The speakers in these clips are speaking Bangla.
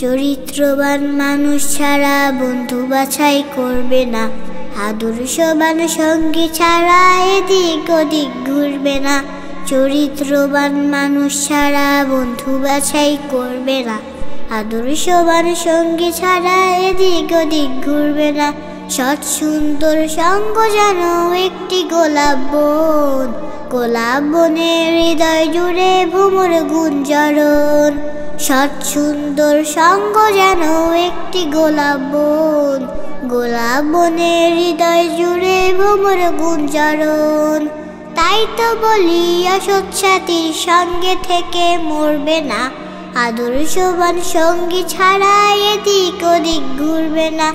চরিত্রবান মানুষ ছাড়া বন্ধু বাছাই করবে না, আদর্শবান সঙ্গী ছাড়া এদিক ওদিক ঘুরবে না। চরিত্রবান মানুষ ছাড়া বন্ধু বাছাই করবে না, আদর্শবান সঙ্গী ছাড়া এদিক ওদিক ঘুরবে না। সৎ সুন্দর সঙ্গ যেন একটি গোলাপ বন, গোলাপ বনের হৃদয় জুড়ে ভ্রমর গুঞ্জরণ। সৎ সুন্দর সঙ্গ যেন একটি গোলাপ বন, গোলাপ বনের হৃদয় জুড়ে ভ্রমর গুঞ্জরণ। তাই তো বলি অসৎ সাথীর সঙ্গে থেকে মরবে না, আদর্শবান সঙ্গী ছাড়া এদিক ওদিক ঘুরবে না।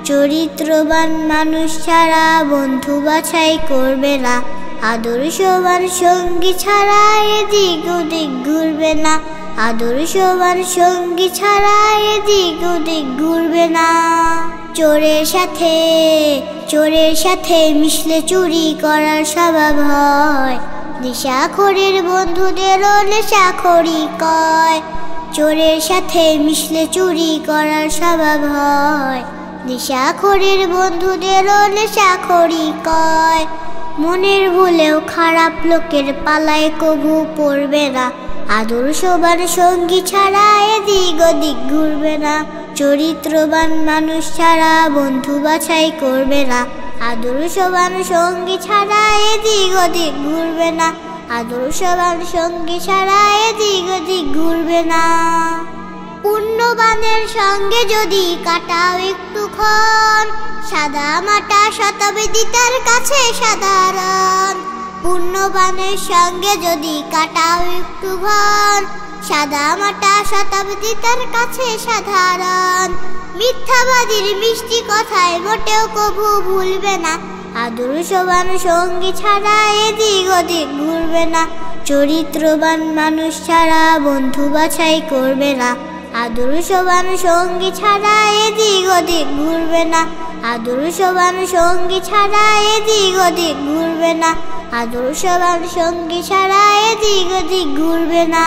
চরিত্রবান মানুষ ছাড়া বন্ধু বাছাই করবে না, আদর্শবান সঙ্গী ছাড়া এদিক ওদিক ঘুরবে না। আদর্শবান সঙ্গী ছাড়া এদিক ওদিক ঘুরবে না। চোরের সাথে মিশলে চুরি করার স্বভাব হয়, নেশাখোরের বন্ধুদেরও নেশাখোরি কয়। চোরের সাথে মিশলে চুরি করার স্বভাব হয়, নেশাখোরের বন্ধুদেরও নেশাখোরি কয়। মনের ভুলেও খারাপ লোকের পালায় কবু পড়বে না, আদর্শবান সঙ্গী ছাড়া এদিক ওদিক ঘুরবে না। চরিত্রবান মানুষ ছাড়া বন্ধু বাছাই করবে না, আদর্শবান সঙ্গী ছাড়া এদিক ওদিক ঘুরবে না। আদর্শবান সঙ্গী ছাড়া এদিক ওদিক ঘুরবে না। পুণ্যবানের সঙ্গে যদি কাটাও একটুক্ষণ, সাদা মাটা শতাব্দী তার কাছে সাধারণ। পুণ্যবানের সঙ্গে যদি কাটাও একটুক্ষণ, সাদা মাটা শতাব্দী তার কাছে সাধারণ। মিথ্যাবাদীর মিষ্টি কথায় মোটেও কভু ভুলবে না, আদর্শবান সঙ্গী ছাড়া এদিক ওদিক ঘুরবে না। চরিত্রবান মানুষ ছাড়া বন্ধু বাছাই করবে না, আদর্শবান সঙ্গী ছাড়া এদিক ওদিক ঘুরবে না। আদর্শবান সঙ্গী ছাড়া এদিক ওদিক ঘুরবে না। আদর্শবান সঙ্গী ছাড়া এদিক ওদিক ঘুরবে না।